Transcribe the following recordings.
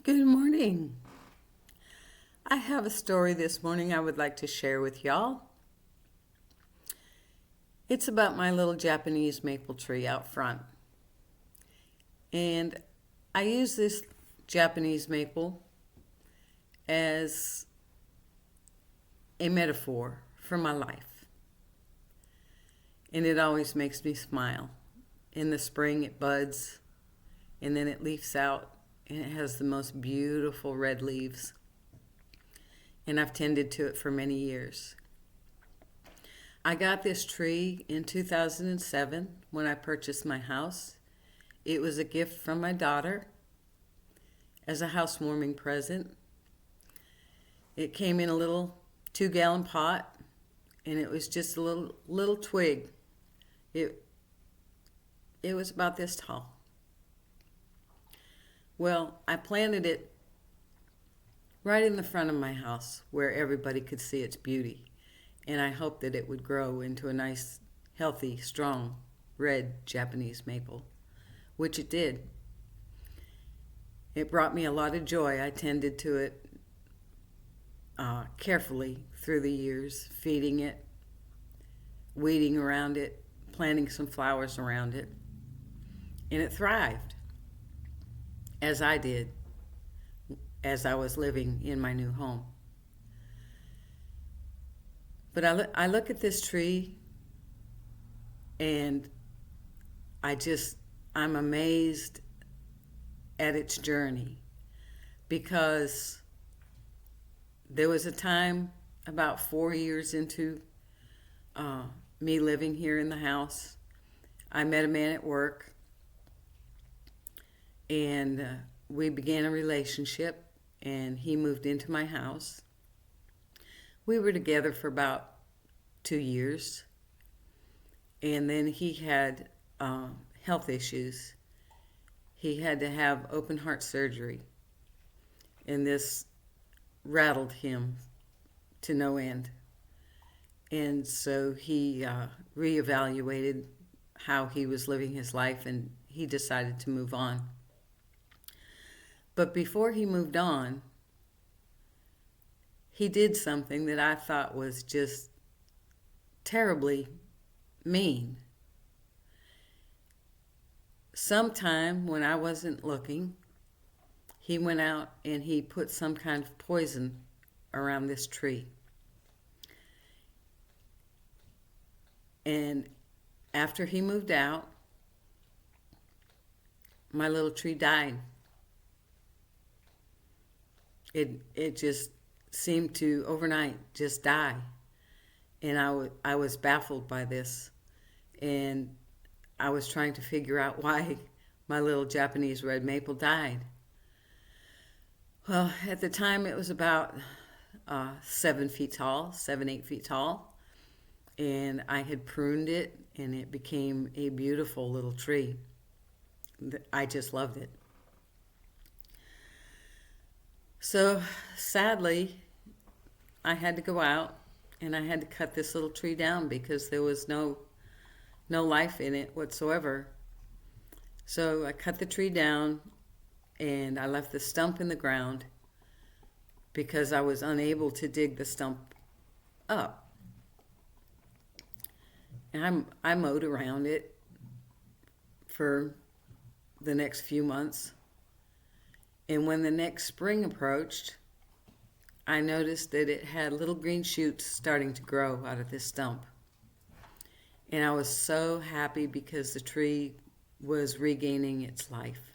Good morning. I have a story this morning I would like to share with y'all. It's about my little Japanese maple tree out front. And I use this Japanese maple as a metaphor for my life. And it always makes me smile. In the spring it buds, and then it leaves out, and it has the most beautiful red leaves. And I've tended to it for many years. I got this tree in 2007 when I purchased my house. It was a gift from my daughter as a housewarming present. It came in a little 2-gallon pot, and it was just a little twig. It was about this tall. Well, I planted it right in the front of my house where everybody could see its beauty. And I hoped that it would grow into a nice, healthy, strong, red Japanese maple, which it did. It brought me a lot of joy. I tended to it carefully through the years, feeding it, weeding around it, planting some flowers around it. And it thrived, as I did, as I was living in my new home. But I look at this tree and I'm amazed at its journey, because there was a time about 4 years into me living here in the house, I met a man at work, and we began a relationship, and he moved into my house. We were together for about 2 years, and then he had health issues. He had to have open heart surgery, and this rattled him to no end. And so he reevaluated how he was living his life, and he decided to move on. But before he moved on, he did something that I thought was just terribly mean. Sometime when I wasn't looking, he went out and he put some kind of poison around this tree. And after he moved out, my little tree died. It just seemed to overnight just die. And I was baffled by this. And I was trying to figure out why my little Japanese red maple died. Well, at the time it was about 7 feet tall, 8 feet tall. And I had pruned it, and it became a beautiful little tree. I just loved it. So sadly, I had to go out and I had to cut this little tree down because there was no life in it whatsoever. So I cut the tree down and I left the stump in the ground because I was unable to dig the stump up. And I mowed around it for the next few months. And when the next spring approached, I noticed that it had little green shoots starting to grow out of this stump. And I was so happy because the tree was regaining its life.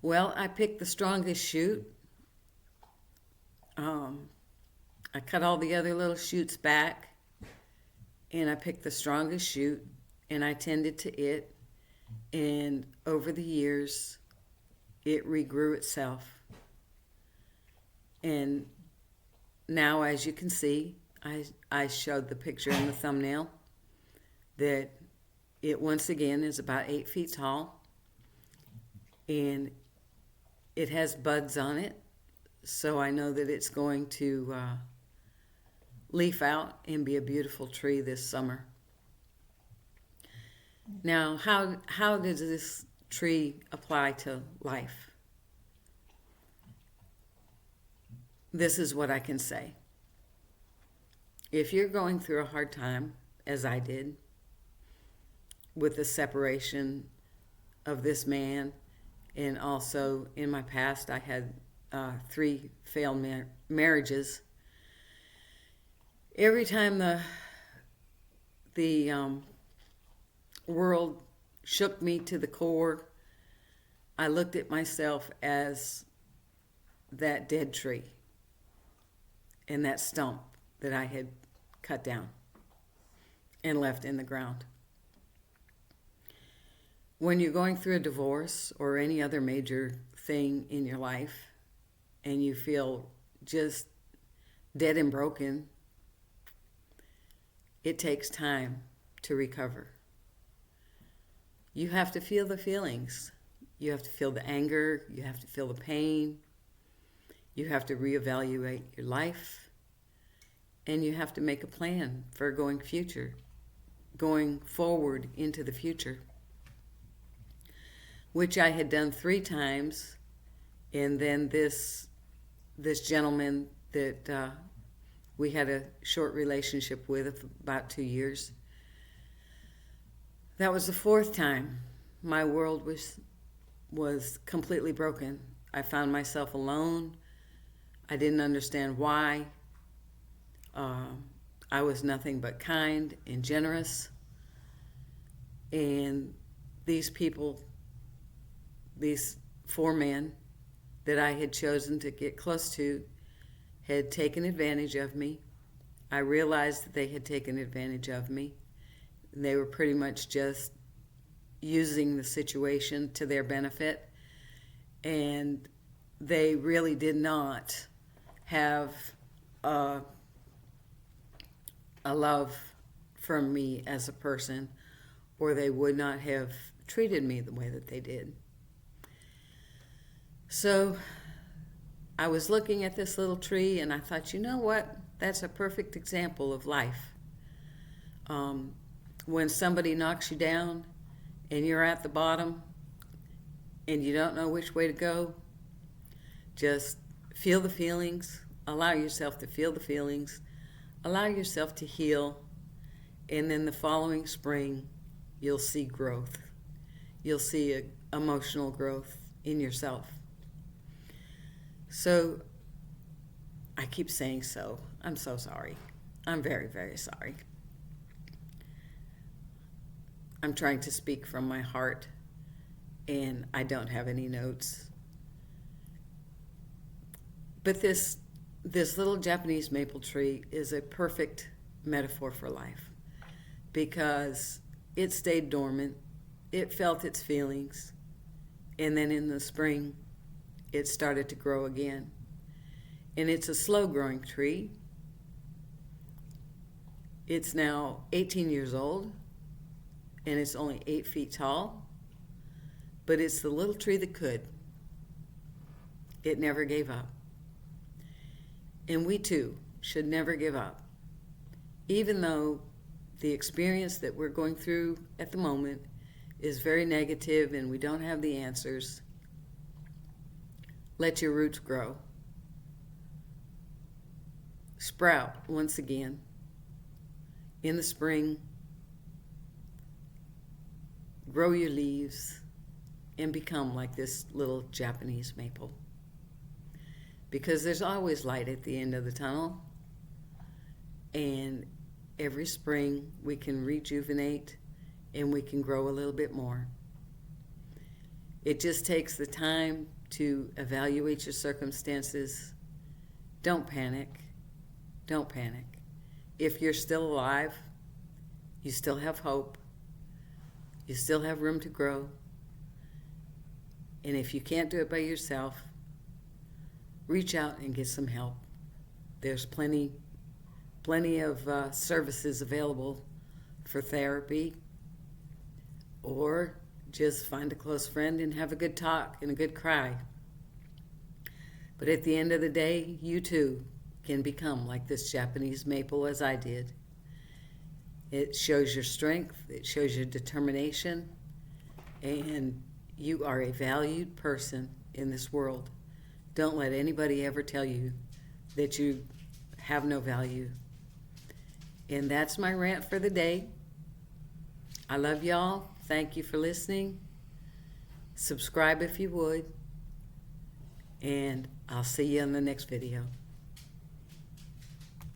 Well, I picked the strongest shoot. I cut all the other little shoots back, and I picked the strongest shoot, and I tended to it. And over the years, it regrew itself. And now, as you can see, I showed the picture in the thumbnail that it once again is about 8 feet tall, and it has buds on it, so I know that it's going to leaf out and be a beautiful tree this summer. Now, how does this tree apply to life? This is what I can say. If you're going through a hard time, as I did, with the separation of this man, and also in my past I had 3 failed marriages. Every time the world shook me to the core, I looked at myself as that dead tree and that stump that I had cut down and left in the ground. When you're going through a divorce or any other major thing in your life and you feel just dead and broken, it takes time to recover. You have to feel the feelings. You have to feel the anger. You have to feel the pain. You have to reevaluate your life. And you have to make a plan for going forward into the future, which I had done 3 times. And then this gentleman that we had a short relationship with, about 2 years, that was the 4th time. My world was completely broken. I found myself alone. I didn't understand why. I was nothing but kind and generous. And these people, these 4 men that I had chosen to get close to, had taken advantage of me. I realized that they had taken advantage of me. They were pretty much just using the situation to their benefit. And they really did not have a love from me as a person, or they would not have treated me the way that they did. So I was looking at this little tree and I thought, you know what? That's a perfect example of life. When somebody knocks you down and you're at the bottom and you don't know which way to go, just feel the feelings, allow yourself to feel the feelings, allow yourself to heal, and then the following spring, you'll see growth. You'll see emotional growth in yourself. So, I keep saying so. I'm so sorry. I'm very, very sorry. I'm trying to speak from my heart, and I don't have any notes. But this little Japanese maple tree is a perfect metaphor for life, because it stayed dormant, it felt its feelings, and then in the spring, it started to grow again. And it's a slow-growing tree. It's now 18 years old, and it's only 8 feet tall, but it's the little tree that could. It never gave up. And we too should never give up. Even though the experience that we're going through at the moment is very negative and we don't have the answers, let your roots grow. Sprout once again in the spring. Grow your leaves and become like this little Japanese maple. Because there's always light at the end of the tunnel. And every spring we can rejuvenate and we can grow a little bit more. It just takes the time to evaluate your circumstances. Don't panic. Don't panic. If you're still alive, you still have hope. You still have room to grow. And if you can't do it by yourself, reach out and get some help. There's plenty of services available for therapy, or just find a close friend and have a good talk and a good cry. But at the end of the day, you too can become like this Japanese maple as I did. It shows your strength, it shows your determination, and You are a valued person in this world. Don't let anybody ever tell you that you have no value. And that's my rant for the day. I love y'all. Thank you for listening. Subscribe if you would. And I'll see you in the next video.